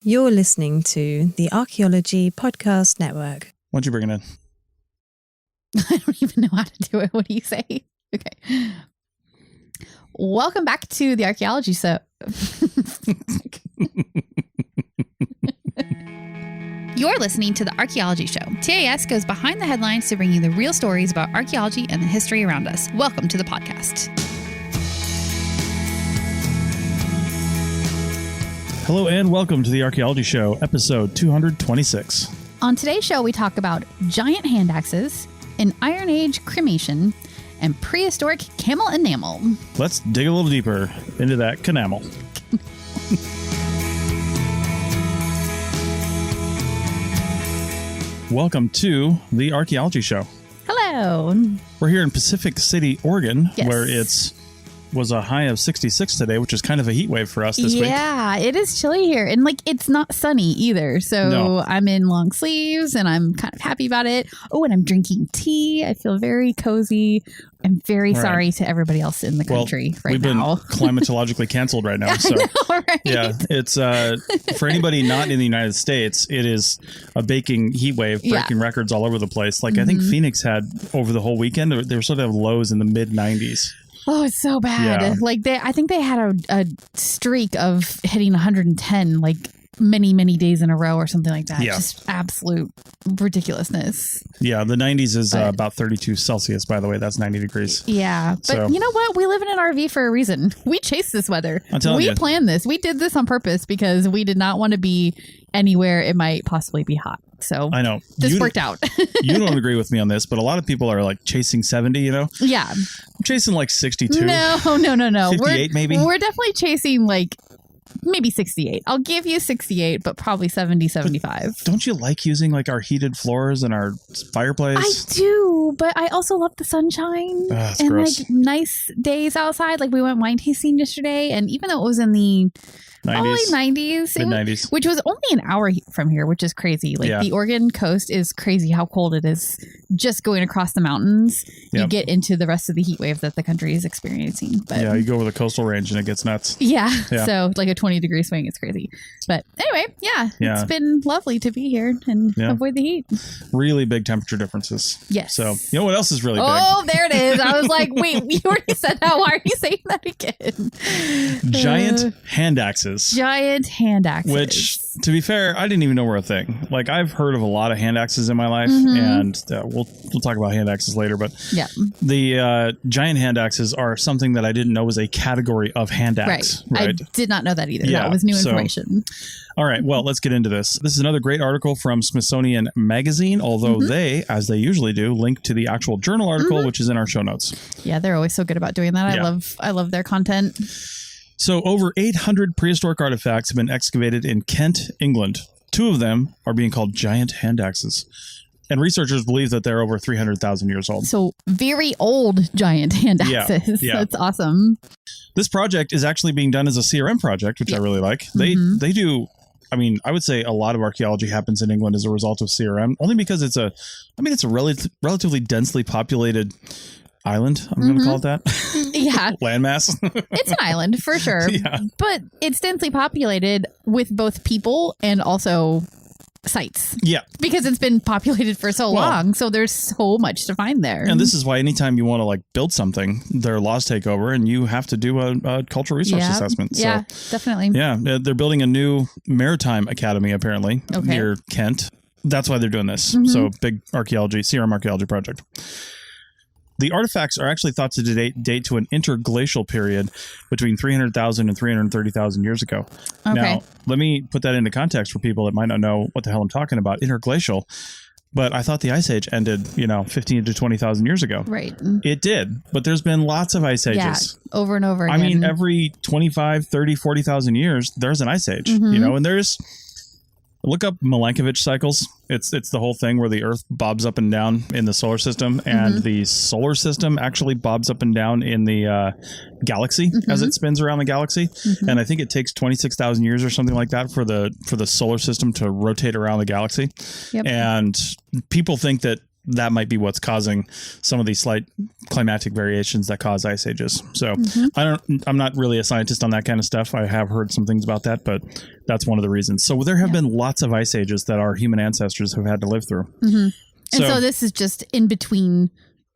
You're listening to the Archaeology Podcast Network. Why don't you bring it in? I don't even know how to do it. What do you say? Okay. Welcome back to the Archaeology Show. You're listening to the Archaeology Show. TAS goes behind the headlines to bring you the real stories about archaeology and the history around us. Welcome to the podcast. Hello and welcome to the Archaeology Show, episode 226. On today's show, we talk about giant hand axes, an Iron Age cremation, and prehistoric camel enamel. Let's dig a little deeper into that canamel. Welcome to the Archaeology Show. Hello. We're here in Pacific City, Oregon, Yes. where was a high of 66 today, which is kind of a heat wave for us this week. Yeah, it is chilly here. And it's not sunny either. So No. I'm in long sleeves and I'm kind of happy about it. Oh, and I'm drinking tea. I feel very cozy. I'm very sorry to everybody else in the country we've been climatologically canceled right now. So I know, right? yeah, it's for anybody not in the United States, it is a baking heat wave, breaking records all over the place. I think Phoenix had over the whole weekend, they were sort of lows in the mid 90s. Oh, it's so bad. Yeah. I think they had a streak of hitting 110 many days in a row or something like that. Yeah. Just absolute ridiculousness. Yeah, the 90s is about 32 Celsius, by the way. That's 90 degrees. Yeah, but So- you know what? We live in an RV for a reason. We chase this weather. I'm telling we you. planned this. We did this on purpose because we did not want to be anywhere it might possibly be hot. So I know. this worked out. You don't agree with me on this, but a lot of people are chasing 70, Yeah. I'm chasing 62. No. 58 maybe? We're definitely chasing maybe 68. I'll give you 68, but probably 70, 75. Don't you like using our heated floors and our fireplace? I do, but I also love the sunshine That's and gross. nice days outside. We went wine tasting yesterday, and even though it was in the 90s. 90s, Mid-90s. which was only an hour from here, which is crazy. The Oregon coast is crazy how cold it is just going across the mountains. You Yep. get into the rest of the heat wave that the country is experiencing. But Yeah, you go over the coastal range and it gets nuts. yeah. Yeah. So a 20-degree swing is crazy. But anyway, Yeah. it's been lovely to be here and avoid the heat. Really big temperature differences. Yes. So, you know what else is really Oh, there it is. I was like, wait, you already said that. Why are you saying that again? big? Giant hand axes. Giant hand axes. Which, to be fair, I didn't even know were a thing. I've heard of a lot of hand axes in my life, and we'll talk about hand axes later. But yeah. the giant hand axes are something that I didn't know was a category of hand axe. Right. I did not know that either. Yeah, That was new so- information. All right, well, let's get into this. This is another great article from Smithsonian Magazine, although they, as they usually do, link to the actual journal article, which is in our show notes. Yeah, they're always so good about doing that. Yeah. I love their content. So over 800 prehistoric artifacts have been excavated in Kent, England. 2 of them are being called giant hand axes. And researchers believe that they're over 300,000 years old. So very old giant hand axes. Yeah. That's awesome. This project is actually being done as a CRM project, which I really like. They do, I would say a lot of archaeology happens in England as a result of CRM, only because it's a relatively densely populated island. I'm going to call it that. Yeah. Landmass. It's an island for sure. Yeah. But it's densely populated with both people and also sites. Yeah. Because it's been populated for so long. So there's so much to find there. And this is why anytime you want to build something, their laws take over and you have to do a cultural resource assessment. So, yeah, definitely. yeah, they're building a new maritime academy apparently near Kent. That's why they're doing this. So big CRM archaeology project. The artifacts are actually thought to date to an interglacial period between 300,000 and 330,000 years ago. Okay. Now, let me put that into context for people that might not know what the hell I'm talking about. Interglacial. But I thought the Ice Age ended, 15 to 20,000 years ago. Right. It did. But there's been lots of Ice Ages. Yeah, over and over again. Every 25, 30, 40,000 years, there's an Ice Age. And there's... Look up Milankovitch cycles. It's the whole thing where the Earth bobs up and down in the solar system, and the solar system actually bobs up and down in the galaxy as it spins around the galaxy. And I think it takes 26,000 years or something like that for the solar system to rotate around the galaxy. Yep. And people think that that might be what's causing some of these slight climatic variations that cause ice ages. So I'm not really a scientist on that kind of stuff. I have heard some things about that, but that's one of the reasons. So there have been lots of ice ages that our human ancestors have had to live through. And so this is just in between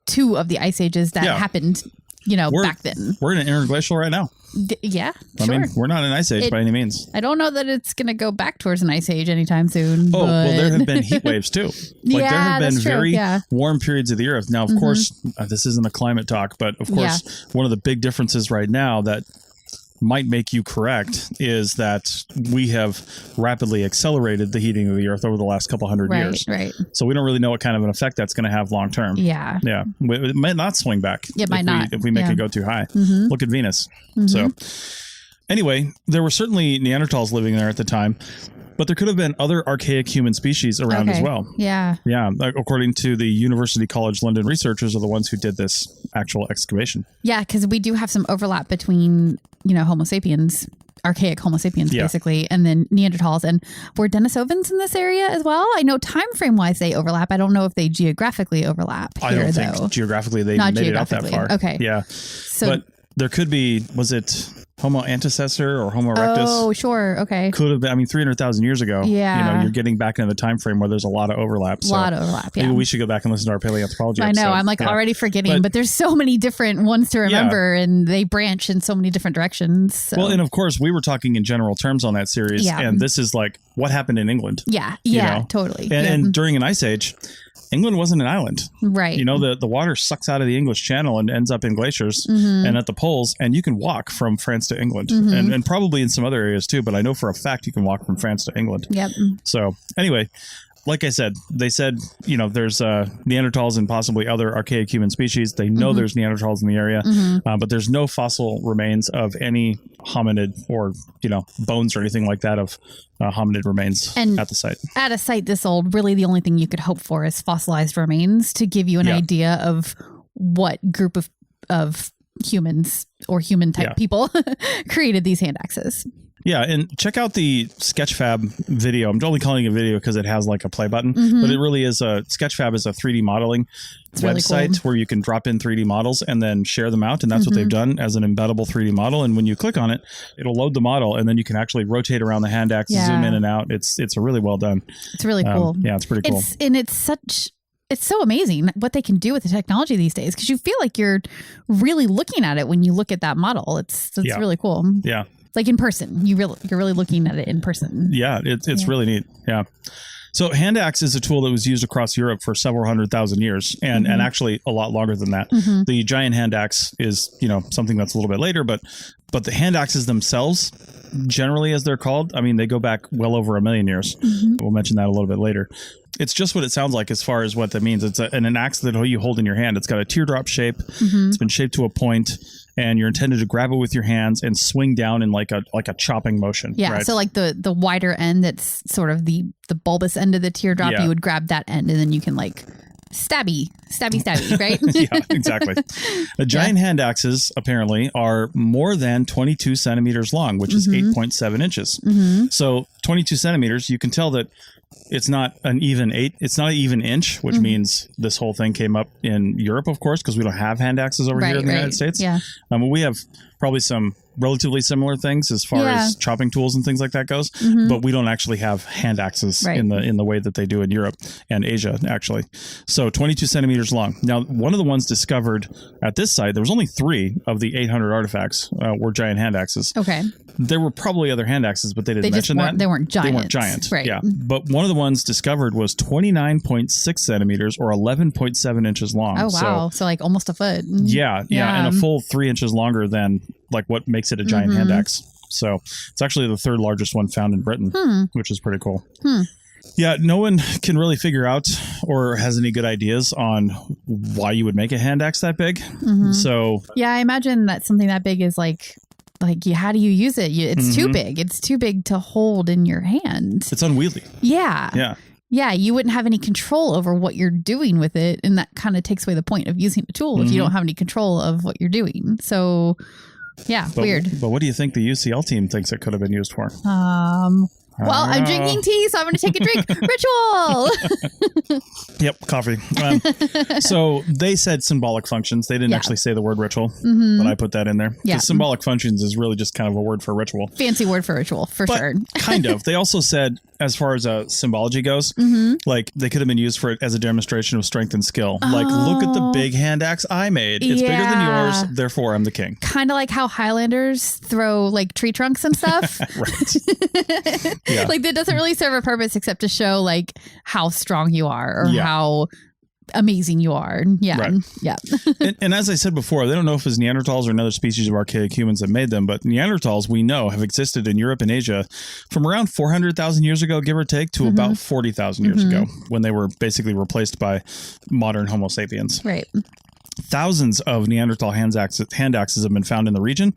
two of the ice ages that happened, back then. We're in an interglacial right now. I mean, we're not in an ice age by any means. I don't know that it's going to go back towards an ice age anytime soon. Oh, well, there have been heat waves too. There have been very warm periods of the earth. Now, of course, this isn't a climate talk, but of course, one of the big differences right now that might make you correct is that we have rapidly accelerated the heating of the earth over the last couple hundred years. Right. So we don't really know what kind of an effect that's going to have long term. Yeah. It might not swing back. It might not. If we make it go too high. Look at Venus. So anyway, there were certainly Neanderthals living there at the time, but there could have been other archaic human species around as well. Yeah. According to the University College London researchers are the ones who did this actual excavation. Yeah, because we do have some overlap between, Homo sapiens, archaic Homo sapiens, basically, and then Neanderthals. And were Denisovans in this area as well? I know time frame wise they overlap. I don't know if they geographically overlap here, I don't think geographically they made it out that far. Okay. Yeah. So, but there could be, was it Homo antecessor or Homo erectus? Oh, sure. Okay. Could have been, 300,000 years ago. Yeah. You're getting back into the time frame where there's a lot of overlap. So maybe we should go back and listen to our paleoanthropology episode. I know. I'm already forgetting, but there's so many different ones to remember and they branch in so many different directions. So. Well, and of course, we were talking in general terms on that series. Yeah. And this is like what happened in England. Yeah. Yeah, totally. And during an ice age, England wasn't an island. Right. The water sucks out of the English Channel and ends up in glaciers and at the poles, and you can walk from France to England and probably in some other areas too, but I know for a fact you can walk from France to England. Yep. So anyway, like I said, they said, there's Neanderthals and possibly other archaic human species. They know there's Neanderthals in the area, but there's no fossil remains of any hominid or, bones or anything like that of hominid remains at the site. At a site this old, really the only thing you could hope for is fossilized remains to give you an idea of what group of humans or human type people created these hand axes. Yeah, and check out the Sketchfab video. I'm only calling it a video because it has like a play button, but it really is Sketchfab is a 3D modeling website really cool. where you can drop in 3D models and then share them out. And that's what they've done as an embeddable 3D model. And when you click on it, it'll load the model and then you can actually rotate around the hand axe, zoom in and out. It's really well done. It's really cool. Yeah, it's pretty cool. It's so amazing what they can do with the technology these days because you feel like you're really looking at it when you look at that model. It's really cool. Yeah. Like in person, you're really looking at it in person. Yeah, it's really neat. Yeah. So hand axe is a tool that was used across Europe for several 100,000 years and actually a lot longer than that. The giant hand axe is, something that's a little bit later, but the hand axes themselves, generally as they're called, they go back well over 1 million years. We'll mention that a little bit later. It's just what it sounds like as far as what that means. It's an axe that you hold in your hand. It's got a teardrop shape. It's been shaped to a point, and you're intended to grab it with your hands and swing down in like a chopping motion. Yeah. Right? So like the wider end, that's sort of the bulbous end of the teardrop. You would grab that end, and then you can like stabby, right? Yeah, exactly. The giant hand axes apparently are more than 22 centimeters long, which is 8.7 inches. So 22 centimeters, you can tell that it's not an even inch, which means this whole thing came up in Europe, of course, because we don't have hand axes over here in the United States. Yeah. We have probably some relatively similar things as far as chopping tools and things like that goes, but we don't actually have hand axes in the way that they do in Europe and Asia, actually. So 22 centimeters long. Now, one of the ones discovered at this site, there was only 3 of the 800 artifacts were giant hand axes. Okay. There were probably other hand axes, but they didn't mention that. They weren't giant. They weren't giant. Right. Yeah. But one of the ones discovered was 29.6 centimeters or 11.7 inches long. Oh, wow. So like almost a foot. Yeah. And a full 3 inches longer than like what makes it a giant hand axe. So it's actually the 3rd largest one found in Britain, which is pretty cool. Yeah, no one can really figure out or has any good ideas on why you would make a hand axe that big. So yeah, I imagine that something that big is like how do you use it? It's too big. It's too big to hold in your hand. It's unwieldy. Yeah. Yeah. Yeah, you wouldn't have any control over what you're doing with it. And that kind of takes away the point of using a tool if you don't have any control of what you're doing. So, yeah, weird. But what do you think the UCL team thinks it could have been used for? Well, I'm drinking tea, so I'm going to take a drink. Ritual. Yep, coffee. So they said symbolic functions. They didn't actually say the word ritual, but I put that in there. Yeah. Symbolic functions is really just kind of a word for ritual. Fancy word for ritual, for sure. Kind of. They also said, as far as symbology goes, like they could have been used for it as a demonstration of strength and skill. Like, look at the big hand axe I made. It's bigger than yours, therefore I'm the king. Kind of like how Highlanders throw like tree trunks and stuff. Right. Yeah. Like that doesn't really serve a purpose except to show like how strong you are or how amazing you are. Yeah. Right. Yeah. and as I said before, they don't know if it's Neanderthals or another species of archaic humans that made them, but Neanderthals, we know, have existed in Europe and Asia from around 400,000 years ago, give or take, to about 40,000 years ago, when they were basically replaced by modern Homo sapiens. Right. Thousands of Neanderthal hand axes have been found in the region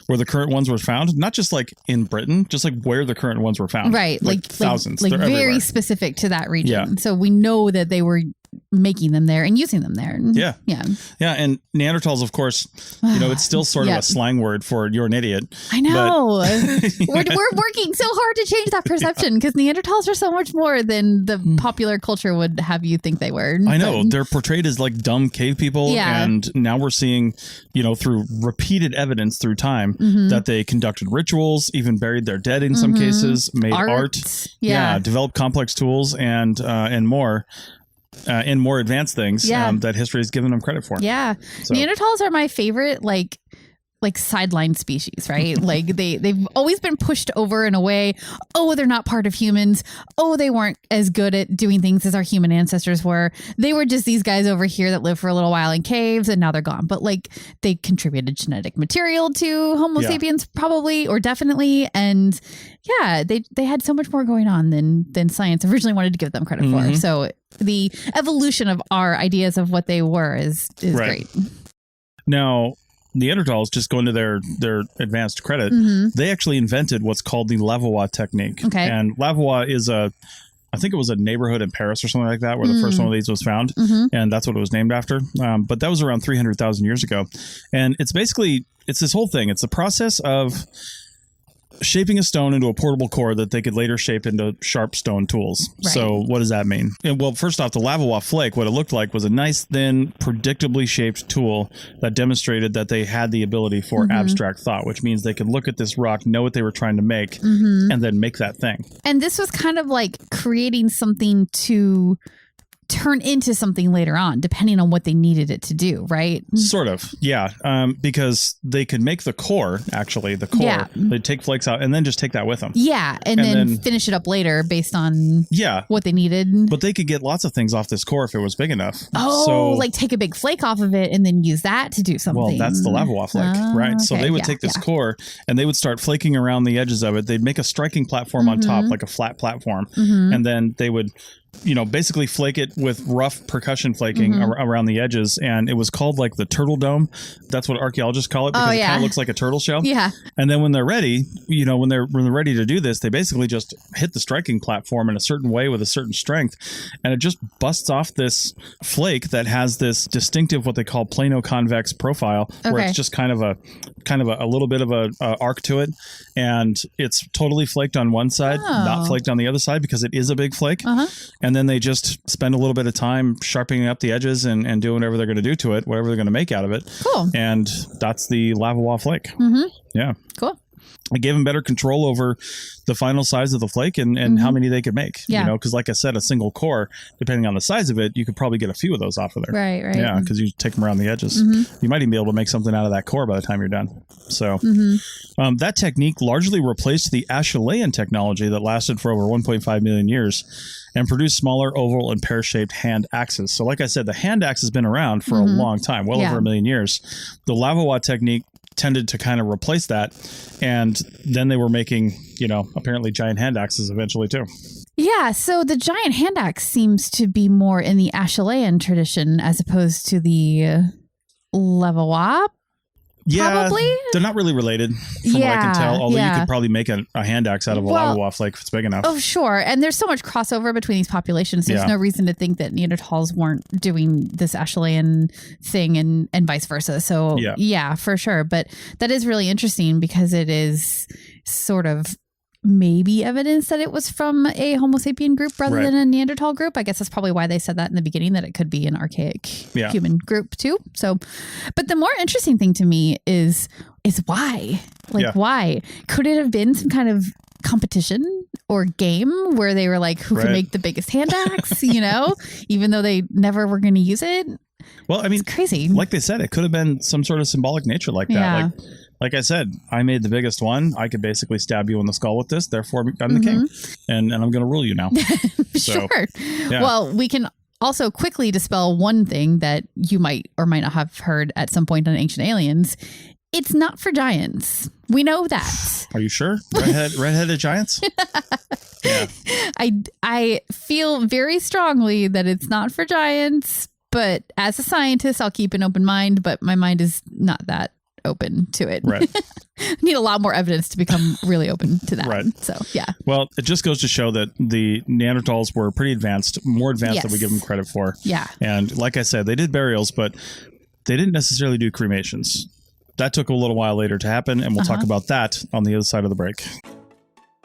where the current ones were found, not just like in Britain, just like where the current ones were found. Right. Like thousands. Like They're very everywhere. Specific to that region. Yeah. So we know that they were making them there and using them there. Yeah. Yeah. Yeah. And Neanderthals, of course, you know, it's still sort of a slang word for you're an idiot. I know. We're working so hard to change that perception because Neanderthals are so much more than the popular culture would have you think they were. I know. They're portrayed as like dumb cave people. Yeah. And now we're seeing, you know, through repeated evidence through time that they conducted rituals, even buried their dead in some cases, made art. Yeah. Developed complex tools and more. And more advanced things that history has given them credit for. Yeah. So. Neanderthals are my favorite, like sideline species, right? Like they've always been pushed over in a way. Oh, they're not part of humans. Oh, they weren't as good at doing things as our human ancestors were. They were just these guys over here that lived for a little while in caves and now they're gone. But like they contributed genetic material to Homo sapiens probably, or definitely. And yeah, they had so much more going on than science originally wanted to give them credit for. So the evolution of our ideas of what they were is great. Now, Neanderthals, just going to their advanced credit, they actually invented what's called the Lavois technique. Okay. And Lavois is I think it was a neighborhood in Paris or something like that where the first one of these was found. And that's what it was named after. But that was around 300,000 years ago. And it's this whole thing. It's the process of shaping a stone into a portable core that they could later shape into sharp stone tools. Right. So what does that mean? Well, first off, the Lavois flake, what it looked like was a nice, thin, predictably shaped tool that demonstrated that they had the ability for abstract thought, which means they could look at this rock, know what they were trying to make, and then make that thing. And this was kind of like creating something to turn into something later on, depending on what they needed it to do, right? Sort of, yeah. Because they could make the core, they'd take flakes out and then just take that with them. Yeah, and then finish it up later based on what they needed. But they could get lots of things off this core if it was big enough. Oh, so, like take a big flake off of it and then use that to do something. Well, that's the Lavois flake, right? So they would take this core and they would start flaking around the edges of it. They'd make a striking platform on top, like a flat platform. And then they would basically flake it with rough percussion flaking around the edges. And it was called like the turtle dome. That's what archaeologists call it because it kind of looks like a turtle shell. Yeah. And then when they're ready, when they're ready to do this, they basically just hit the striking platform in a certain way with a certain strength. And it just busts off this flake that has this distinctive, what they call plano-convex profile, where it's just kind of a little bit of a arc to it. And it's totally flaked on one side, not flaked on the other side because it is a big flake. And then they just spend a little bit of time sharpening up the edges and doing whatever they're going to do to it, whatever they're going to make out of it. Cool. And that's the Lavois flake. Yeah. Cool. It gave them better control over the final size of the flake and how many they could make. Yeah. Because like I said, a single core, depending on the size of it, you could probably get a few of those off of there. Right. Yeah, because you take them around the edges. You might even be able to make something out of that core by the time you're done. So that technique largely replaced the Acheulean technology that lasted for over 1.5 million years and produced smaller oval and pear-shaped hand axes. So like I said, the hand axe has been around for a long time, well over a million years. The Lavois technique tended to kind of replace that. And then they were making, apparently giant hand axes eventually too. Yeah. So the giant hand axe seems to be more in the Acheulean tradition as opposed to the Lavois. Yeah, probably? They're not really related from what I can tell, although you could probably make a hand axe out of a Lavois flake if it's big enough. Oh, sure. And there's so much crossover between these populations. There's no reason to think that Neanderthals weren't doing this Acheulean thing and vice versa. So yeah, for sure. But that is really interesting because it is sort of maybe evidence that it was from a Homo sapien group rather Right. than a Neanderthal group. I guess that's probably why they said that in the beginning, that it could be an archaic human group too. So, but the more interesting thing to me is why? Why? Could it have been some kind of competition or game where they were like, who can make the biggest hand axe, even though they never were going to use it? Well, I mean, it's crazy. Like they said, it could have been some sort of symbolic nature like that. Yeah. Like I said, I made the biggest one. I could basically stab you in the skull with this. Therefore, I'm the king, and I'm going to rule you now. Sure. Yeah. Well, we can also quickly dispel one thing that you might or might not have heard at some point on Ancient Aliens. It's not for giants. We know that. Are you sure? Redheaded giants? Yeah. I feel very strongly that it's not for giants, but as a scientist, I'll keep an open mind, but my mind is not that open to it. Right. Need a lot more evidence to become really open to that. Right. So, yeah. Well, it just goes to show that the Neanderthals were pretty advanced, more advanced than we give them credit for. Yeah. And like I said, they did burials, but they didn't necessarily do cremations. That took a little while later to happen, and we'll talk about that on the other side of the break.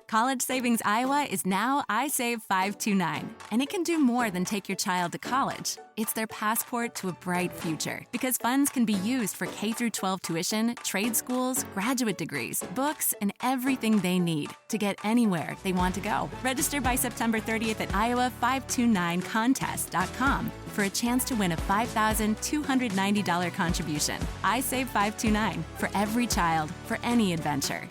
College Savings Iowa is now iSave 529, and it can do more than take your child to college. It's their passport to a bright future, because funds can be used for K-12 tuition, trade schools, graduate degrees, books, and everything they need to get anywhere they want to go. Register by September 30th at iowa529contest.com for a chance to win a $5,290 contribution. iSave 529, for every child, for any adventure.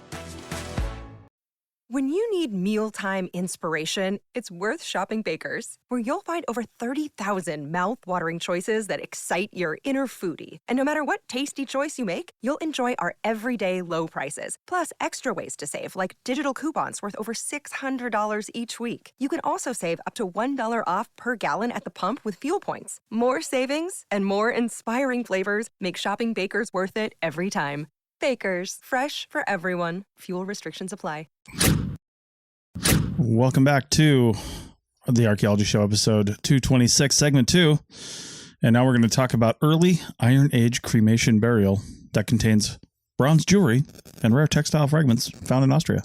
When you need mealtime inspiration, it's worth shopping Baker's, where you'll find over 30,000 mouth-watering choices that excite your inner foodie. And no matter what tasty choice you make, you'll enjoy our everyday low prices, plus extra ways to save, like digital coupons worth over $600 each week. You can also save up to $1 off per gallon at the pump with fuel points. More savings and more inspiring flavors make shopping Baker's worth it every time. Baker's, fresh for everyone. Fuel restrictions apply. Welcome back to the Archaeology Show, episode 226, segment 2. And now we're going to talk about early Iron Age cremation burial that contains bronze jewelry and rare textile fragments found in Austria.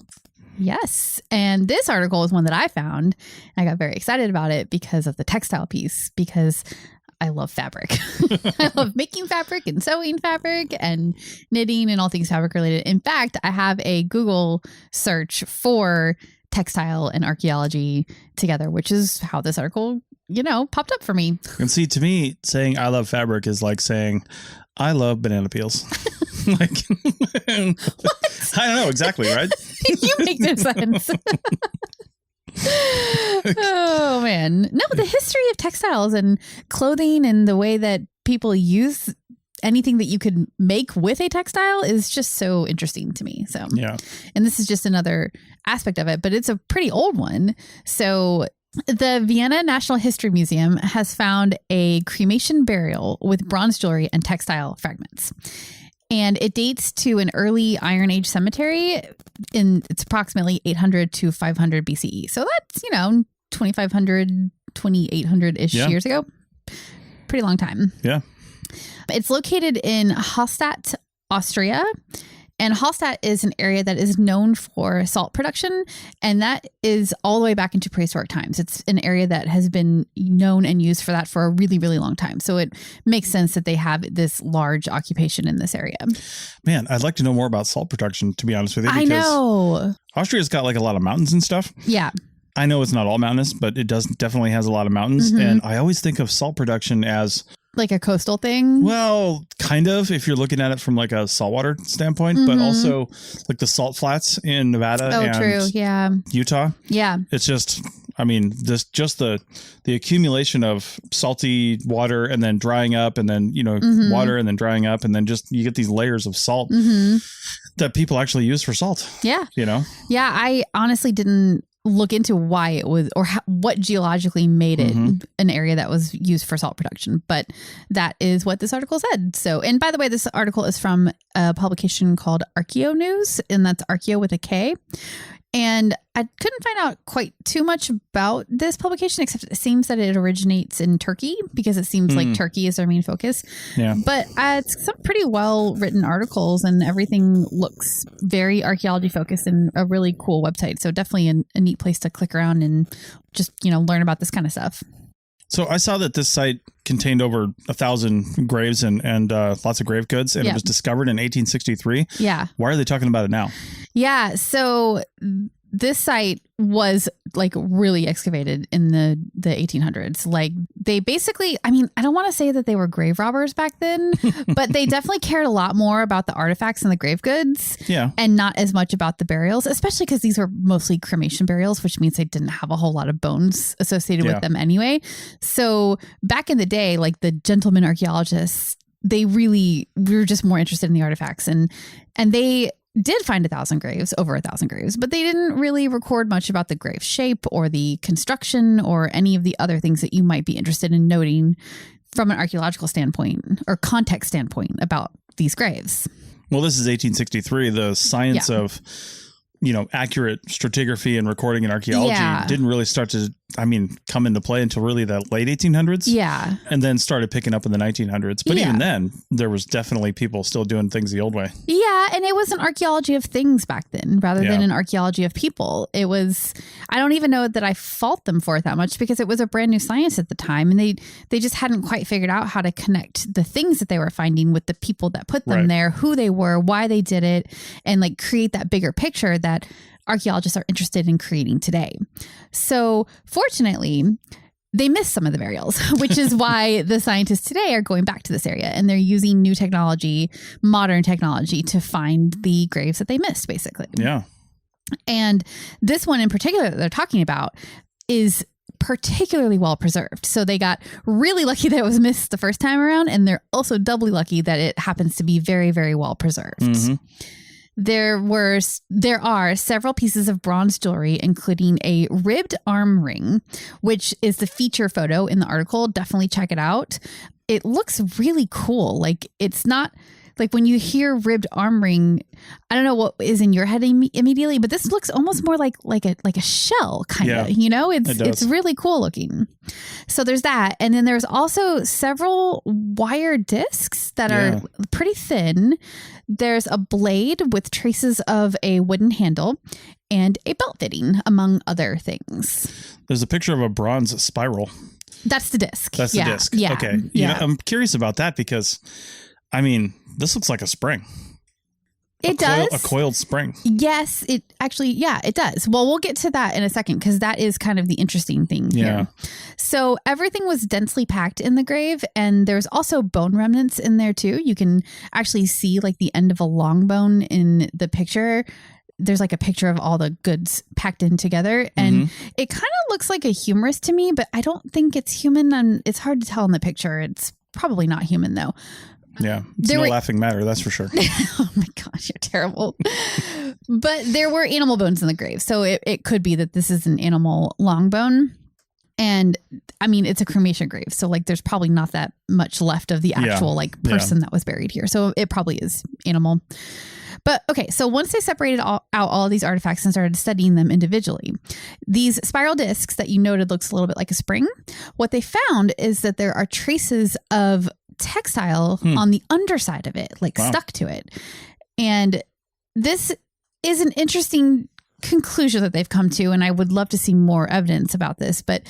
Yes. And this article is one that I found. I got very excited about it because of the textile piece, because I love fabric. I love making fabric and sewing fabric and knitting and all things fabric related. In fact, I have a Google search for textile and archaeology together, which is how this article, popped up for me. And see, to me, saying I love fabric is like saying I love banana peels. Like, I don't know exactly, right? You make no sense. Oh man, no, the history of textiles and clothing and the way that people use anything that you could make with a textile is just so interesting to me. So yeah, and this is just another aspect of it, but it's a pretty old one. So the Vienna National History Museum has found a cremation burial with bronze jewelry and textile fragments. And it dates to an early Iron Age cemetery it's approximately 800 to 500 BCE. So that's, 2,500, 2,800-ish years ago. Pretty long time. Yeah. It's located in Hallstatt, Austria. And Hallstatt is an area that is known for salt production, and that is all the way back into prehistoric times. It's an area that has been known and used for that for a really, really long time. So it makes sense that they have this large occupation in this area. Man, I'd like to know more about salt production, to be honest with you. I know. Austria's got like a lot of mountains and stuff. Yeah. I know it's not all mountainous, but it definitely has a lot of mountains. Mm-hmm. And I always think of salt production as like a coastal thing? Well, kind of, if you're looking at it from like a saltwater standpoint, but also like the salt flats in Nevada and Utah. Yeah. It's just, I mean, just the accumulation of salty water and then drying up and then, water and then drying up and then just you get these layers of salt that people actually use for salt. Yeah. Yeah, I honestly didn't look into why it was or what geologically made it an area that was used for salt production. But that is what this article said. So, and by the way, this article is from a publication called Archaeo News, and that's Archaeo with a K. And I couldn't find out quite too much about this publication, except it seems that it originates in Turkey because it seems like Turkey is their main focus. Yeah. But it's some pretty well written articles and everything looks very archaeology focused and a really cool website. So definitely a neat place to click around and just, learn about this kind of stuff. So I saw that this site contained over 1,000 graves and lots of grave goods, and it was discovered in 1863. Yeah. Why are they talking about it now? Yeah. So this site was like really excavated in the 1800s. Like they basically, I don't want to say that they were grave robbers back then, but they definitely cared a lot more about the artifacts and the grave goods. Yeah. And not as much about the burials, especially because these were mostly cremation burials, which means they didn't have a whole lot of bones associated with them anyway. So back in the day, like the gentleman archaeologists, we were just more interested in the artifacts and they did find over 1,000 graves, but they didn't really record much about the grave shape or the construction or any of the other things that you might be interested in noting from an archaeological standpoint or context standpoint about these graves. Well, this is 1863. The science of, accurate stratigraphy and recording in archaeology didn't really start to, come into play until really the late 1800s. Yeah. And then started picking up in the 1900s. But even then, there was definitely people still doing things the old way. Yeah. And it was an archaeology of things back then rather than an archaeology of people. It was, I don't even know that I fault them for it that much because it was a brand new science at the time. And they just hadn't quite figured out how to connect the things that they were finding with the people that put them there, who they were, why they did it, and like create that bigger picture that archaeologists are interested in creating today. So fortunately, they missed some of the burials, which is why the scientists today are going back to this area and they're using new technology, modern technology to find the graves that they missed, basically. Yeah. And this one in particular that they're talking about is particularly well preserved. So they got really lucky that it was missed the first time around, and they're also doubly lucky that it happens to be very, very well preserved. Mm-hmm. There are several pieces of bronze jewelry, including a ribbed arm ring, which is the feature photo in the article. Definitely check it out. It looks really cool. Like it's not like when you hear ribbed arm ring, I don't know what is in your head immediately, but this looks almost more like a shell kind of, it's really cool looking. So there's that. And then there's also several wire discs that are pretty thin. There's a blade with traces of a wooden handle and a belt fitting, among other things. There's a picture of a bronze spiral. That's the disc. That's the disc. Yeah. Okay. I'm curious about that because, this looks like a spring. It does. A coiled spring. Yes, it does. Well, we'll get to that in a second because that is kind of the interesting thing here. So everything was densely packed in the grave, and there's also bone remnants in there too. You can actually see like the end of a long bone in the picture. There's like a picture of all the goods packed in together, and it kind of looks like a humerus to me, but I don't think it's human, and it's hard to tell in the picture. It's probably not human though. Yeah, it's no laughing matter, that's for sure. Oh my gosh, you're terrible. But there were animal bones in the grave. So it could be that this is an animal long bone. And it's a cremation grave. So like there's probably not that much left of the actual person that was buried here. So it probably is animal. But okay, so once they separated out all of these artifacts and started studying them individually, these spiral discs that you noted looks a little bit like a spring. What they found is that there are traces of textile on the underside of it, stuck to it. And this is an interesting conclusion that they've come to, and I would love to see more evidence about this. But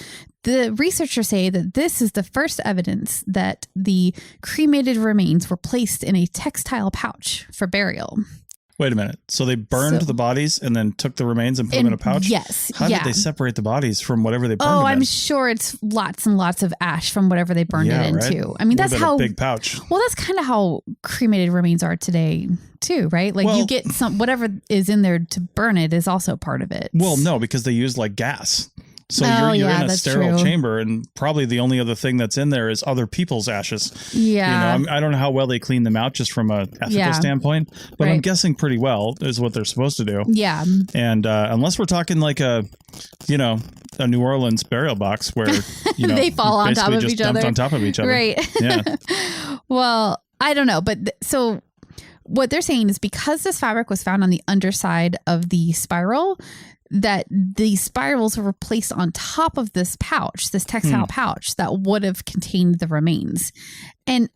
the researchers say that this is the first evidence that the cremated remains were placed in a textile pouch for burial. Wait a minute. So they burned the bodies and then took the remains and put them in a pouch? Yes. How did they separate the bodies from whatever they burned them in? I'm sure it's lots and lots of ash from whatever they burned it into. That's how a big pouch. Well, that's kind of how cremated remains are today too, right? Like you get whatever is in there to burn it is also part of it. Well, no, because they use gas. So you're in a sterile chamber, and probably the only other thing that's in there is other people's ashes. Yeah. I don't know how well they clean them out just from a ethical standpoint, but I'm guessing pretty well is what they're supposed to do. Yeah. And unless we're talking like a New Orleans burial box where, they fall on top of each other. On top of each other. Right. Yeah. Well, I don't know. But so what they're saying is because this fabric was found on the underside of the spiral, that the spirals were placed on top of this pouch, this textile pouch that would have contained the remains. And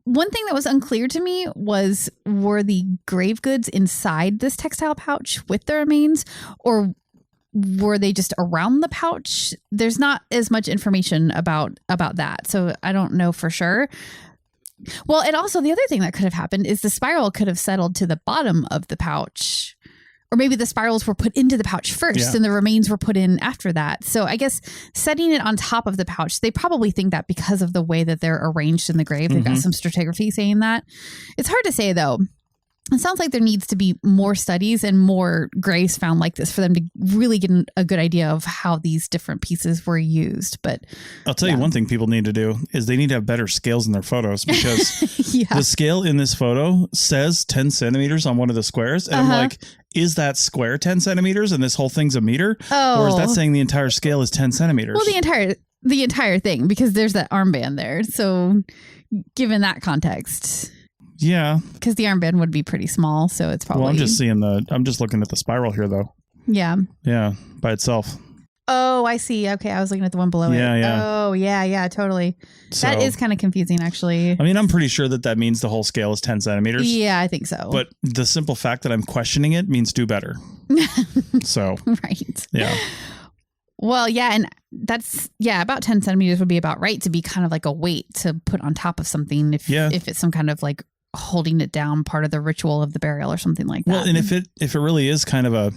one thing that was unclear to me was, were the grave goods inside this textile pouch with the remains, or were they just around the pouch? There's not as much information about that. So I don't know for sure. Well, and also the other thing that could have happened is the spiral could have settled to the bottom of the pouch. Or maybe the spirals were put into the pouch first and the remains were put in after that. So I guess setting it on top of the pouch, they probably think that because of the way that they're arranged in the grave. They've got some stratigraphy saying that. It's hard to say, though. It sounds like there needs to be more studies and more graves found like this for them to really get a good idea of how these different pieces were used. But I'll tell you one thing people need to do is they need to have better scales in their photos, because the scale in this photo says 10 centimeters on one of the squares. And I'm like, is that square 10 centimeters and this whole thing's a meter? Or is that saying the entire scale is 10 centimeters? Well, the entire thing, because there's that armband there. So given that context... Yeah. Because the armband would be pretty small, so it's probably... Well, I'm just looking at the spiral here, though. Yeah. Yeah, by itself. Oh, I see. Okay, I was looking at the one below it. Yeah. Oh, yeah, totally. So, that is kind of confusing, actually. I mean, I'm pretty sure that means the whole scale is 10 centimeters. Yeah, I think so. But the simple fact that I'm questioning it means do better. So... Right. Yeah. Well, yeah, and that's, about 10 centimeters would be about right to be kind of like a weight to put on top of something if it's some kind of like holding it down part of the ritual of the burial or something like that. Well, and if it really is kind of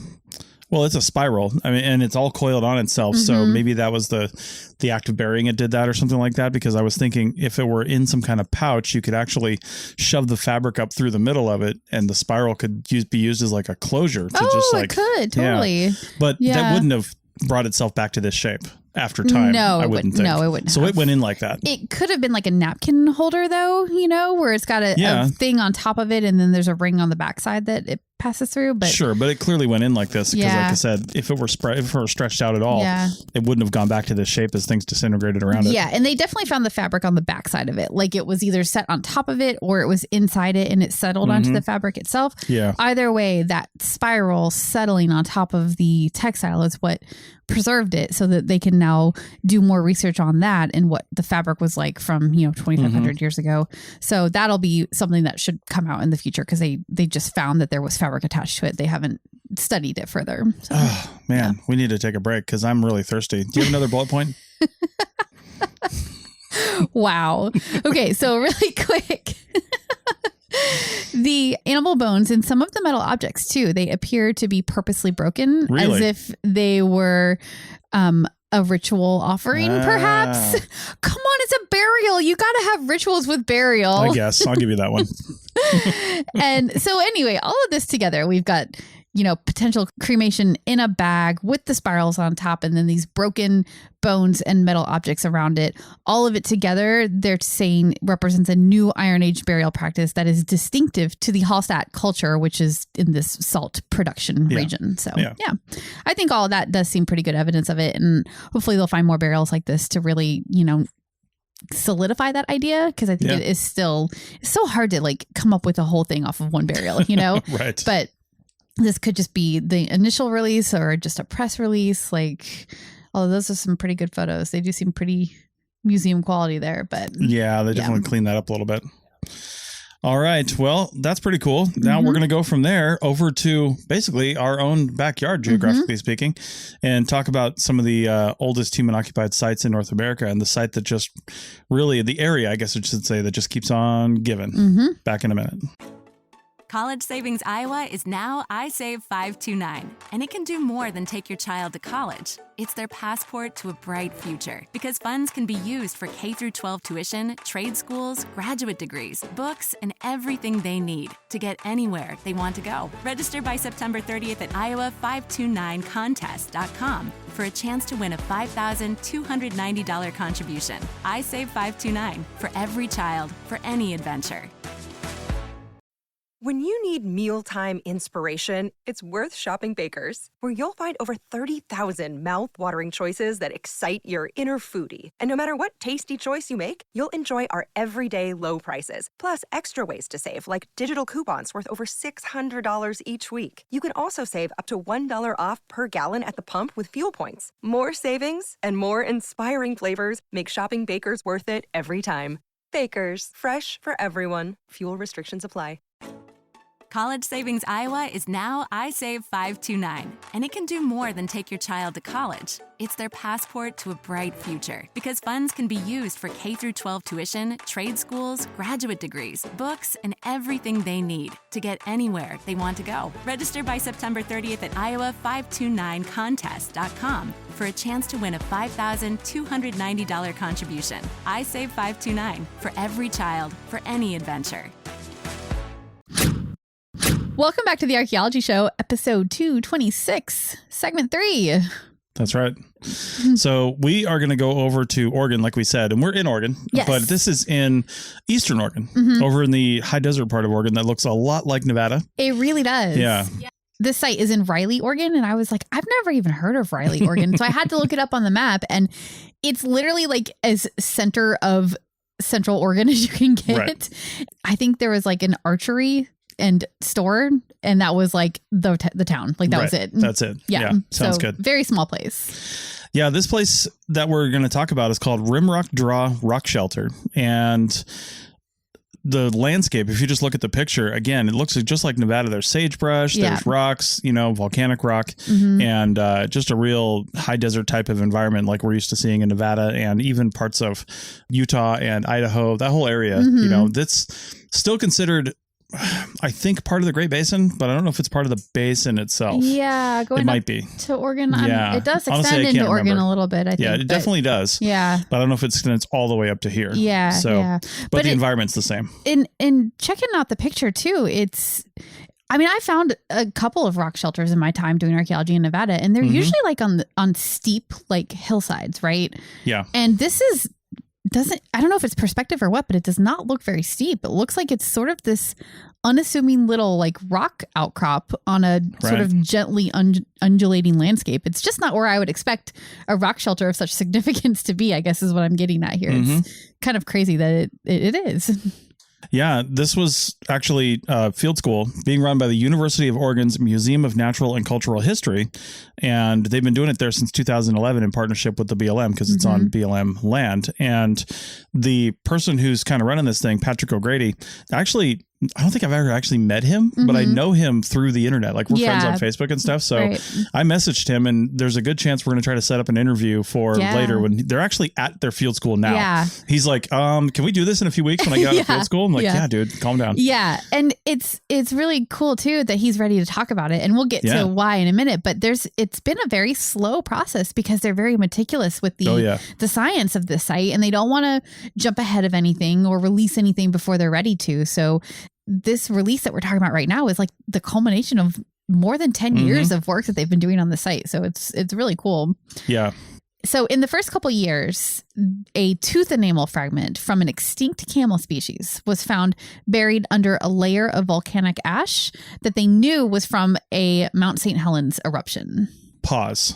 it's a spiral. I mean, and it's all coiled on itself. So maybe that was the act of burying it did that or something like that, because I was thinking if it were in some kind of pouch, you could actually shove the fabric up through the middle of it and the spiral could be used as like a closure to just like... it could, totally. Yeah. But that wouldn't have brought itself back to this shape after time. No, I wouldn't think. No, it wouldn't. So it went in like that. It could have been like a napkin holder, though, where it's got a thing on top of it, and then there's a ring on the backside that it passes through. But sure, but it clearly went in like this because, like I said, if it were stretched out at all, it wouldn't have gone back to this shape as things disintegrated around it. Yeah, and they definitely found the fabric on the backside of it, like it was either set on top of it or it was inside it and it settled onto the fabric itself. Yeah. Either way, that spiral settling on top of the textile is what preserved it, so that they can now do more research on that and what the fabric was like from 2,500 years ago. So that'll be something that should come out in the future, because they just found that there was fabric attached to it. They haven't studied it further. So, oh man, we need to take a break because I'm really thirsty. Do you have another bullet point? Wow. Okay, so really quick. The animal bones and some of the metal objects too, they appear to be purposely broken, as if they were a ritual offering, perhaps. Come on, it's a burial. You got to have rituals with burial. I guess. I'll give you that one. And so anyway, all of this together, we've got, potential cremation in a bag with the spirals on top, and then these broken bones and metal objects around it. All of it together, they're saying represents a new Iron Age burial practice that is distinctive to the Hallstatt culture, which is in this salt production region. So I think all of that does seem pretty good evidence of it. And hopefully they'll find more burials like this to really, solidify that idea, because I think it is still so hard to like come up with a whole thing off of one burial, Right. But this could just be the initial release or just a press release. Like, although those are some pretty good photos. They do seem pretty museum quality there, but yeah, they definitely cleaned that up a little bit. All right. Well, that's pretty cool. Now we're going to go from there over to basically our own backyard, geographically speaking, and talk about some of the oldest human occupied sites in North America, and the site that just really, the area, I guess I should say, that just keeps on giving. Back in a minute. College Savings Iowa is now iSave 529, and it can do more than take your child to college. It's their passport to a bright future, because funds can be used for K-12 tuition, trade schools, graduate degrees, books, and everything they need to get anywhere they want to go. Register by September 30th at iowa529contest.com for a chance to win a $5,290 contribution. iSave 529, for every child, for any adventure. When you need mealtime inspiration, it's worth shopping Baker's, where you'll find over 30,000 mouth-watering choices that excite your inner foodie. And no matter what tasty choice you make, you'll enjoy our everyday low prices, plus extra ways to save, like digital coupons worth over $600 each week. You can also save up to $1 off per gallon at the pump with fuel points. More savings and more inspiring flavors make shopping Baker's worth it every time. Baker's, fresh for everyone. Fuel restrictions apply. College Savings Iowa is now iSave 529, and it can do more than take your child to college. It's their passport to a bright future, because funds can be used for K-12 tuition, trade schools, graduate degrees, books, and everything they need to get anywhere they want to go. Register by September 30th at iowa529contest.com for a chance to win a $5,290 contribution. iSave 529, for every child, for any adventure. Welcome back to the Archaeology Show, episode 226, segment 3. That's right. So we are going to go over to Oregon, like we said, and we're in Oregon, yes. But this is in Eastern Oregon, over in the high desert part of Oregon that looks a lot like Nevada. It really does. Yeah. This site is in Riley, Oregon, and I was like, I've never even heard of Riley, Oregon. So I had to look it up on the map, and it's literally like as center of Central Oregon as you can get. Right. I think there was like an archery and store, and that was like the town. Like that was it. That's it. Yeah. Sounds so good. Very small place. Yeah. This place that we're going to talk about is called Rimrock Draw Rock Shelter. And the landscape, if you just look at the picture, again, it looks just like Nevada. There's sagebrush, there's rocks, volcanic rock, and just a real high desert type of environment like we're used to seeing in Nevada and even parts of Utah and Idaho, that whole area, that's still considered, I think, part of the Great Basin, but I don't know if it's part of the basin itself. Yeah, it might be to Oregon. Yeah, it does honestly, extend into Oregon a little bit. I think. Yeah, it definitely does. Yeah, but I don't know if it extends all the way up to here. Yeah, so but the environment's the same. In checking out the picture too, I found a couple of rock shelters in my time doing archaeology in Nevada, and they're usually like on steep like hillsides, right? Yeah, and this I don't know if it's perspective or what, but it does not look very steep. It looks like it's sort of this unassuming little like rock outcrop on a sort of gently undulating landscape. It's just not where I would expect a rock shelter of such significance to be, I guess is what I'm getting at here. It's kind of crazy that it is. Yeah, this was actually a field school being run by the University of Oregon's Museum of Natural and Cultural History. And they've been doing it there since 2011 in partnership with the BLM because it's on BLM land. And the person who's kind of running this thing, Patrick O'Grady, actually, I don't think I've ever actually met him, but I know him through the internet. Like we're friends on Facebook and stuff. So I messaged him, and there's a good chance we're going to try to set up an interview for later when they're actually at their field school now. Yeah. He's like, can we do this in a few weeks when I get out of field school? I'm like, yeah, dude, calm down. Yeah. And it's really cool too that he's ready to talk about it. And we'll get to why in a minute, but it's been a very slow process because they're very meticulous with the science of this site, and they don't want to jump ahead of anything or release anything before they're ready to. So this release that we're talking about right now is like the culmination of more than 10 years of work that they've been doing on the site. So it's really cool. Yeah. So in the first couple of years, a tooth enamel fragment from an extinct camel species was found buried under a layer of volcanic ash that they knew was from a Mount St. Helens eruption. Pause.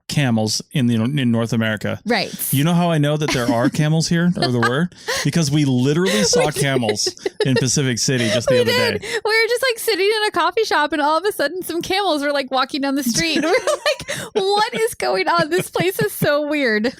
Camels in North America. Right. You know how I know that there are camels here, or there were? Because we literally saw camels in Pacific City just the other day. We were just like sitting in a coffee shop, and all of a sudden some camels were like walking down the street. We were like, what is going on? This place is so weird.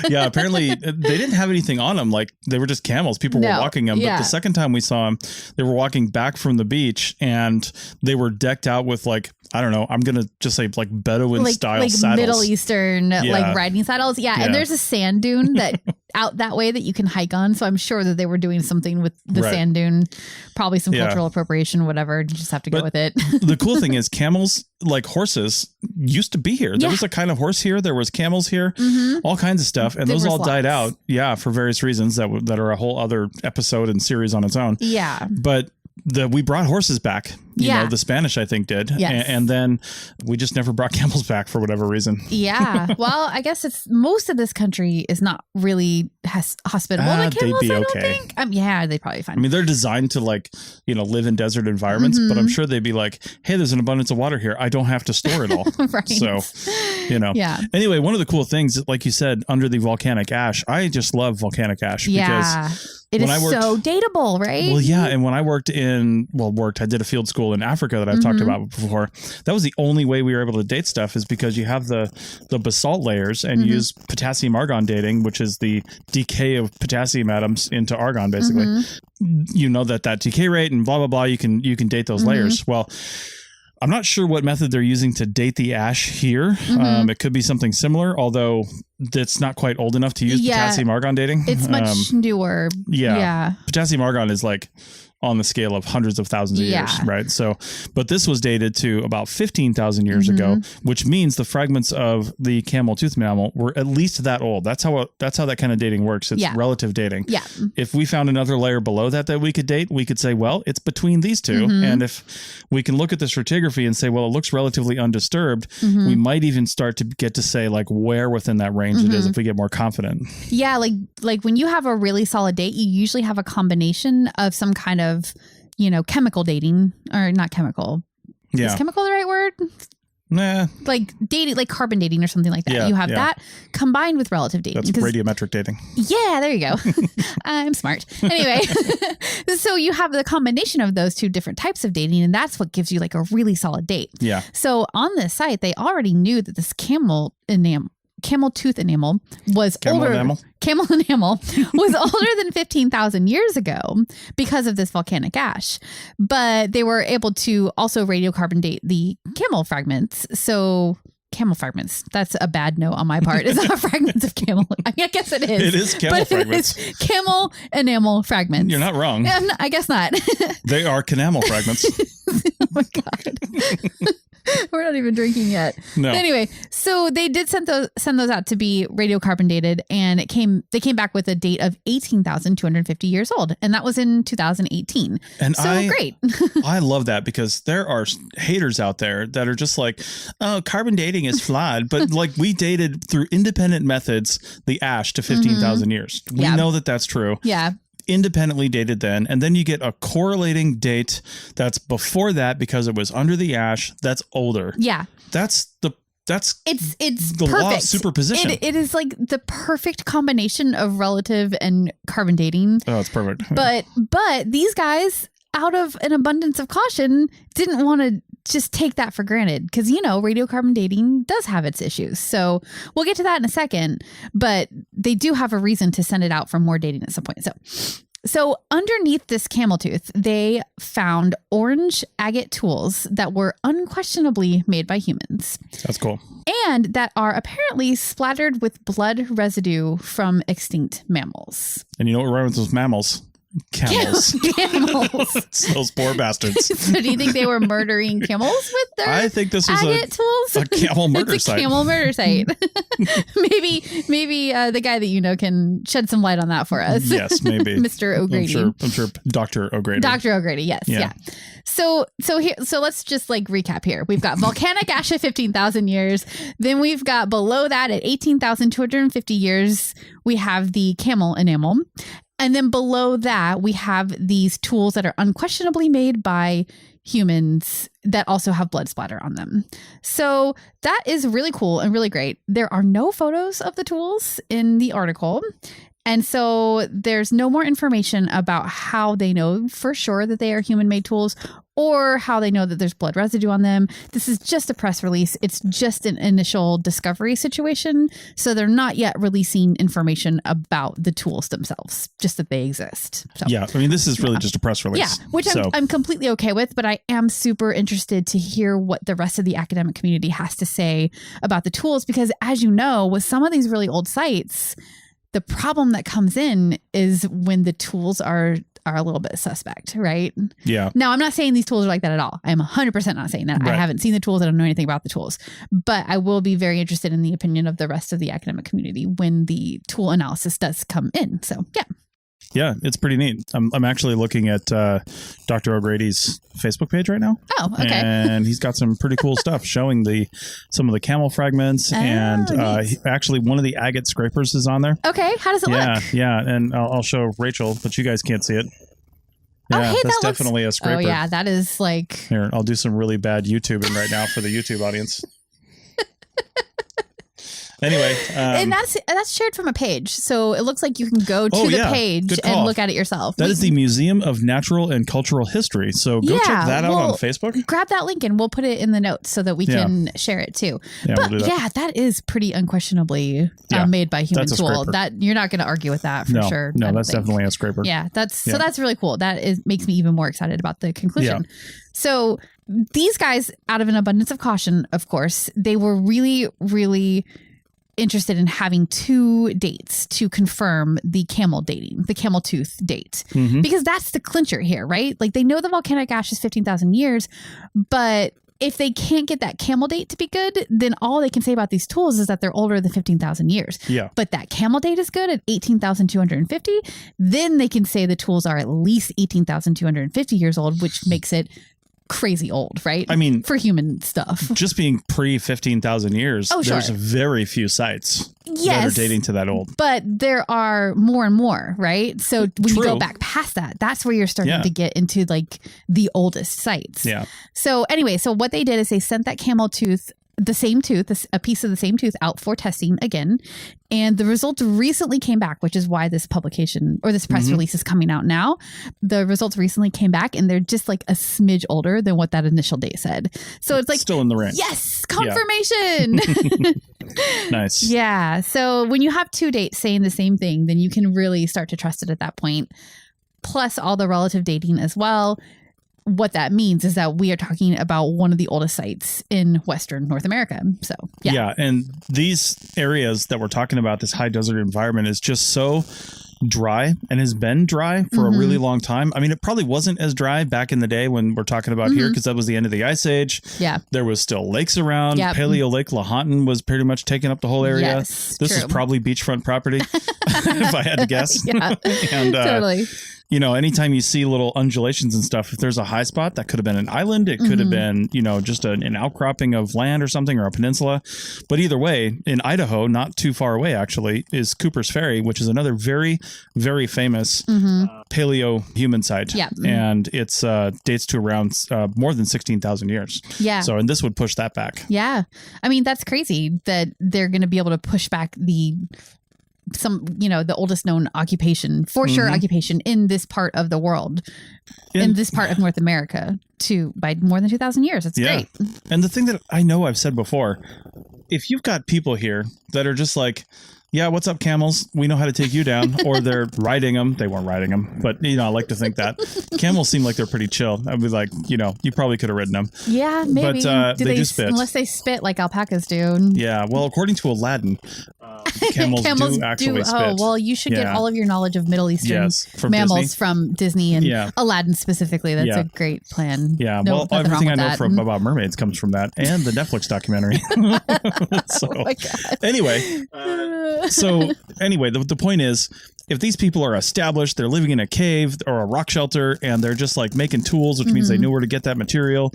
Yeah, apparently they didn't have anything on them. Like they were just camels. People were walking them. But the second time we saw them, they were walking back from the beach, and they were decked out with like, I don't know, I'm going to just say like Bedouin style saddles. Middle Eastern like riding saddles. Yeah. And there's a sand dune that out that way that you can hike on. So I'm sure that they were doing something with the sand dune, probably some cultural appropriation, whatever. You just have to go with it. The cool thing is camels, like horses, used to be here. There was a kind of horse here. There was camels here, all kinds of stuff. And those all died out. Yeah. For various reasons that are a whole other episode and series on its own. Yeah. But we brought horses back You Yeah. know, the Spanish, I think, did. Yes. And then we just never brought camels back for whatever reason. Yeah. Well, I guess it's most of this country is not really hospitable to camels, they'd be I don't okay. think. Yeah, they'd probably be fine. I mean, they're designed to like, you know, live in desert environments, but I'm sure they'd be like, hey, there's an abundance of water here. I don't have to store it all. Right. So, you know. Yeah. Anyway, one of the cool things, like you said, under the volcanic ash, I just love volcanic ash Yeah. It is so dateable, right? Well, yeah. And when I I did a field school in Africa that I've talked about before. That was the only way we were able to date stuff is because you have the basalt layers and use potassium argon dating, which is the decay of potassium atoms into argon, basically. You know that decay rate and blah, blah, blah. You can date those layers. Well, I'm not sure what method they're using to date the ash here. It could be something similar, although that's not quite old enough to use potassium argon dating. It's much newer. Yeah. Potassium argon is like on the scale of hundreds of thousands of years, right? So, but this was dated to about 15,000 years ago, which means the fragments of the camel tooth mammal were at least that old. That's how that kind of dating works. It's relative dating. Yeah. If we found another layer below that we could date, we could say, well, it's between these two. And if we can look at the stratigraphy and say, well, it looks relatively undisturbed, we might even start to get to say like where within that range it is if we get more confident. Yeah. Like when you have a really solid date, you usually have a combination of some kind of, you know, chemical dating or not chemical. Yeah. Is chemical the right word? Nah. Like dating, like carbon dating or something like that. You have that combined with relative dating. That's radiometric dating. Yeah, there you go. I'm smart. Anyway, so you have the combination of those two different types of dating, and that's what gives you like a really solid date. Yeah. So on this site, they already knew that this camel tooth enamel was older. Camel enamel was older than 15,000 years ago because of this volcanic ash. But they were able to also radiocarbon date the camel fragments. So camel fragments, that's a bad note on my part. It's not fragments of camel. I guess it is. It is camel fragments. It is camel enamel fragments. You're not wrong. I guess not. They are canamel fragments. Oh my God. We're not even drinking yet. No. But anyway, so they did send those out to be radiocarbon dated, and they came back with a date of 18,250 years old, and that was in 2018. And great. I love that because there are haters out there that are just like, oh, carbon dating is flawed, but like we dated through independent methods the ash to 15,000 years. We know that that's true. Yeah. Independently dated then, and then you get a correlating date that's before that because it was under the ash that's older. Yeah. It's the perfect. Law of superposition. It is like the perfect combination of relative and carbon dating. Oh, it's perfect. But these guys, out of an abundance of caution, didn't want to just take that for granted because, you know, radiocarbon dating does have its issues. So we'll get to that in a second, but they do have a reason to send it out for more dating at some point. So underneath this camel tooth, they found orange agate tools that were unquestionably made by humans. That's cool. And that are apparently splattered with blood residue from extinct mammals. And you know what we're running with those mammals? Camels. It's those poor bastards. So do you think they were murdering camels with their I think this was agate tools? A camel murder it's a site. Camel murder site. maybe the guy that you know can shed some light on that for us. Yes, maybe. Mr. O'Grady. I'm sure Dr. O'Grady. Dr. O'Grady, yes. Yeah. So let's just like recap here. We've got volcanic ash at 15,000 years. Then we've got below that at 18,250 years, we have the camel enamel. And then below that, we have these tools that are unquestionably made by humans that also have blood splatter on them. So that is really cool and really great. There are no photos of the tools in the article. And so there's no more information about how they know for sure that they are human-made tools or how they know that there's blood residue on them. This is just a press release. It's just an initial discovery situation. So they're not yet releasing information about the tools themselves, just that they exist. So, yeah. I mean, this is really just a press release. Yeah, which I'm completely okay with, but I am super interested to hear what the rest of the academic community has to say about the tools, because as you know, with some of these really old sites, the problem that comes in is when the tools are a little bit suspect, right? Yeah. Now, I'm not saying these tools are like that at all. I'm 100% not saying that. Right. I haven't seen the tools. I don't know anything about the tools. But I will be very interested in the opinion of the rest of the academic community when the tool analysis does come in. So, yeah. Yeah, it's pretty neat. I'm actually looking at Dr. O'Grady's Facebook page right now. Oh, okay. And he's got some pretty cool stuff showing some of the camel fragments. And actually, one of the agate scrapers is on there. Okay, how does it look? Yeah, and I'll show Rachel, but you guys can't see it. Yeah, that's definitely a scraper. Oh, yeah, that is like... Here, I'll do some really bad YouTubing right now for the YouTube audience. Anyway, and that's shared from a page, so it looks like you can go to the page and look at it yourself. That is the Museum of Natural and Cultural History, so go check that out on Facebook. Grab that link and we'll put it in the notes so that we can share it too. Yeah, but we'll do that. That is pretty unquestionably made by human tool. That you're not going to argue with that for sure. No, that's definitely a scraper. Yeah, so that's really cool. That makes me even more excited about the conclusion. Yeah. So these guys, out of an abundance of caution, of course, they were really, really interested in having 2 dates to confirm the camel tooth date, because that's the clincher here, right? Like they know the volcanic ash is 15,000 years, but if they can't get that camel date to be good, then all they can say about these tools is that they're older than 15,000 years. Yeah. But that camel date is good at 18,250. Then they can say the tools are at least 18,250 years old, which makes it crazy old, right? I mean, for human stuff, just being pre 15,000 years, there's very few sites that are dating to that old. But there are more and more, right? So when you go back past that, that's where you're starting to get into like the oldest sites. Yeah. So anyway, so what they did is they sent that camel tooth, a piece of the same tooth out for testing again. And the results recently came back, which is why this publication or this press release is coming out now. The results recently came back and they're just like a smidge older than what that initial date said. So it's like still in the range. Yes, confirmation. Yeah. Nice. Yeah. So when you have 2 dates saying the same thing, then you can really start to trust it at that point. Plus all the relative dating as well. What that means is that we are talking about one of the oldest sites in Western North America. So, yeah. And these areas that we're talking about, this high desert environment, is just so dry and has been dry for a really long time. I mean, it probably wasn't as dry back in the day when we're talking about here, because that was the end of the Ice Age. Yeah. There was still lakes around. Yep. Paleo Lake Lahontan was pretty much taking up the whole area. Yes, this is probably beachfront property, if I had to guess. Yeah, and, totally. You know, anytime you see little undulations and stuff, if there's a high spot, that could have been an island. It could have been, just an outcropping of land or something, or a peninsula. But either way, in Idaho, not too far away, actually, is Cooper's Ferry, which is another very, very famous paleo human site. Yeah. And it's dates to around more than 16,000 years. Yeah. So, and this would push that back. Yeah. I mean, that's crazy that they're going to be able to push back the oldest known occupation, for sure, occupation in this part of the world, in this part of North America, by more than 2,000 years. It's great. And the thing that I know I've said before, if you've got people here that are just like, yeah, what's up, camels? We know how to take you down. Or they're riding them. They weren't riding them, but I like to think that camels seem like they're pretty chill. I'd be like, you probably could have ridden them. Yeah, maybe. But they do spit. Unless they spit like alpacas do. Yeah. Well, according to Aladdin, camels do actually spit. Oh, well, you should get all of your knowledge of Middle Eastern mammals from Disney and Aladdin specifically. That's a great plan. Yeah. Well, everything I know about mermaids comes from that and the Netflix documentary. So, oh my God. Anyway. The point is, if these people are established, they're living in a cave or a rock shelter, and they're just like making tools, which means they know where to get that material,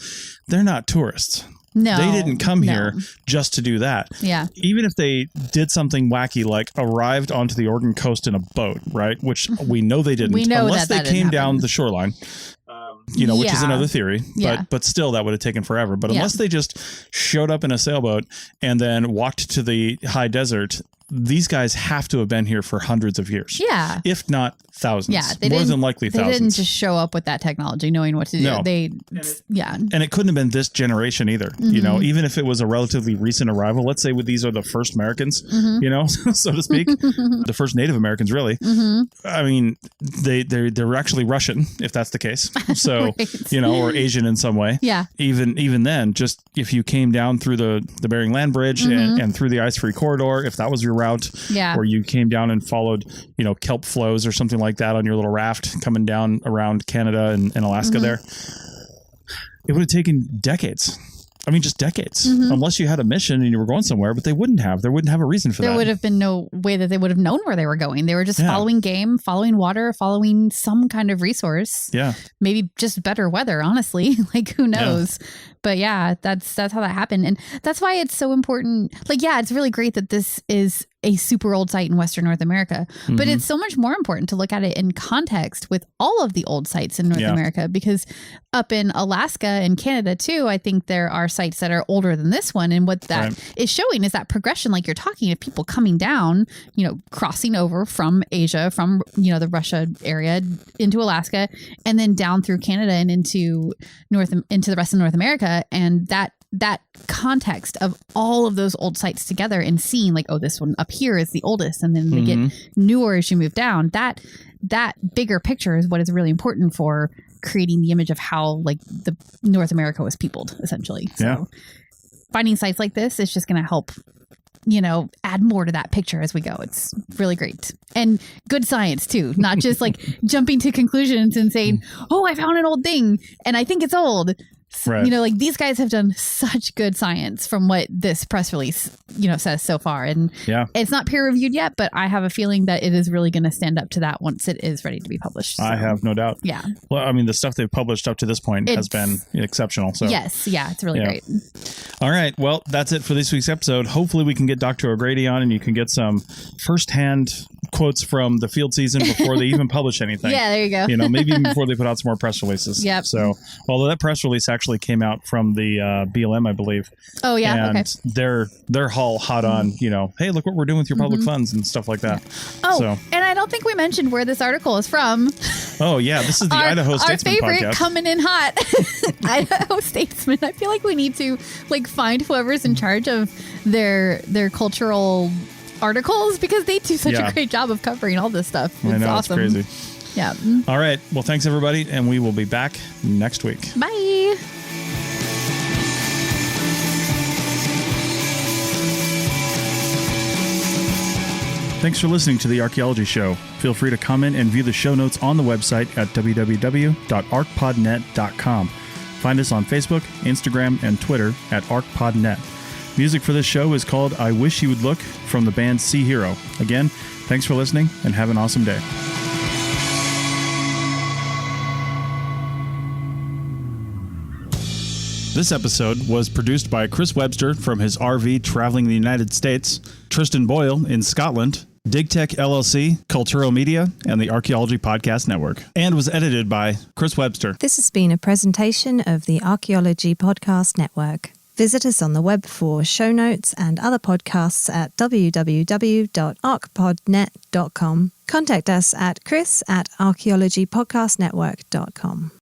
they're not tourists. No, they didn't come here just to do that. Yeah. Even if they did something wacky, like arrived onto the Oregon coast in a boat, right? Which we know they didn't. We know unless that they came down the shoreline. Which is another theory, but still that would have taken forever. But unless they just showed up in a sailboat and then walked to the high desert, these guys have to have been here for hundreds of years. Yeah. If not thousands. Yeah. More than likely thousands. They didn't just show up with that technology knowing what to do. No. And it couldn't have been this generation either. Even if it was a relatively recent arrival, let's say these are the first Americans, so to speak, the first Native Americans, really. I mean, they're actually Russian, if that's the case. So, right. Or Asian in some way. Yeah. Even then, just if you came down through the Bering Land Bridge and through the ice-free corridor, if that was your route, or you came down and followed, kelp flows or something like that on your little raft coming down around Canada and Alaska there, it would have taken decades. just decades, unless you had a mission and you were going somewhere, but they wouldn't have a reason for that. There would have been no way that they would have known where they were going. They were just following game, following water, following some kind of resource. Yeah. Maybe just better weather, honestly. Like, who knows? Yeah. But yeah, that's how that happened. And that's why it's so important. Like, yeah, it's really great that this is a super old site in Western North America, but it's so much more important to look at it in context with all of the old sites in North America, because up in Alaska and Canada too, I think there are sites that are older than this one. And what that is showing is that progression, like you're talking, of people coming down, crossing over from Asia, from, the Russia area into Alaska, and then down through Canada and into the rest of North America. And that context of all of those old sites together and seeing like, oh, this one up here is the oldest, and then they get newer as you move down. That bigger picture is what is really important for creating the image of how like the North America was peopled, essentially. So finding sites like this is just going to help, add more to that picture as we go. It's really great. And good science too, not just like jumping to conclusions and saying, oh, I found an old thing and I think it's old. Right. Like these guys have done such good science from what this press release, says so far. And it's not peer reviewed yet, but I have a feeling that it is really going to stand up to that once it is ready to be published. So. I have no doubt. Yeah. Well, the stuff they've published up to this point has been exceptional. So yes. Yeah. It's really great. All right. Well, that's it for this week's episode. Hopefully we can get Dr. O'Grady on and you can get some firsthand quotes from the field season before they even publish anything. Yeah, there you go. Maybe even before they put out some more press releases. Yep. So, although that press release actually came out from the BLM, I believe. Oh yeah. And they're all hot on, hey, look what we're doing with your public funds and stuff like that. Oh, and I don't think we mentioned where this article is from. Oh yeah, this is the Idaho Statesman podcast. Our favorite podcast. Coming in hot, Idaho Statesman. I feel like we need to find whoever's in charge of their cultural articles, because they do such a great job of covering all this stuff. It's awesome. It's crazy. Yeah. All right. Well, thanks everybody, and we will be back next week. Bye. Thanks for listening to The Archaeology Show. Feel free to comment and view the show notes on the website at www.arcpodnet.com. Find us on Facebook, Instagram, and Twitter at ArcPodNet. Music for this show is called I Wish You Would Look from the band Sea Hero. Again, thanks for listening and have an awesome day. This episode was produced by Chris Webster from his RV traveling the United States, Tristan Boyle in Scotland, DigTech LLC, Cultural Media, and the Archaeology Podcast Network, and was edited by Chris Webster. This has been a presentation of the Archaeology Podcast Network. Visit us on the web for show notes and other podcasts at www.arcpodnet.com. Contact us at chris@archaeologypodcastnetwork.com.